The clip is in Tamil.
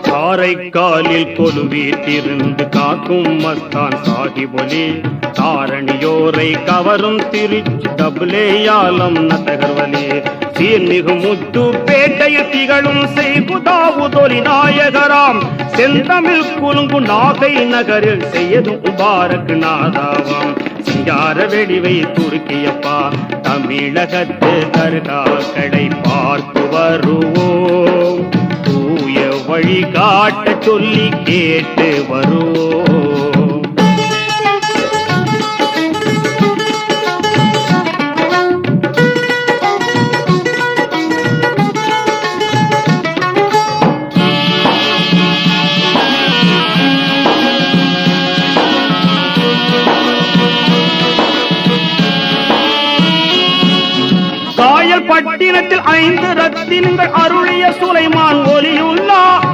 காரைக்காலில் கொலுவீட்டிருந்து காக்கும் மஸ்தான் சாஹிபொலி தாரணியோரை கவரும் திருச்சி டபுளேயாலம் நத்தகர்வலி சீர்மிகு முத்து பேட்டையில் திகழும் செய்குதாவுதொலி நாயகராம் செந்தமிழ் குலுங்கு நாகை நகரில் செய்யதும் முபாரக் நாதாவாம் சிங்கார வெடிவை துருக்கியப்பா தமிழகத்து தர்காக்களை பார்த்து வருவோம் தூய வழி காட்ட சொல்லி கேட்டு வருவோம். காயல் பட்டினத்தில் 5 ரத்தினங்கள் அருளிய சுலைமான் ஒலியுல்லா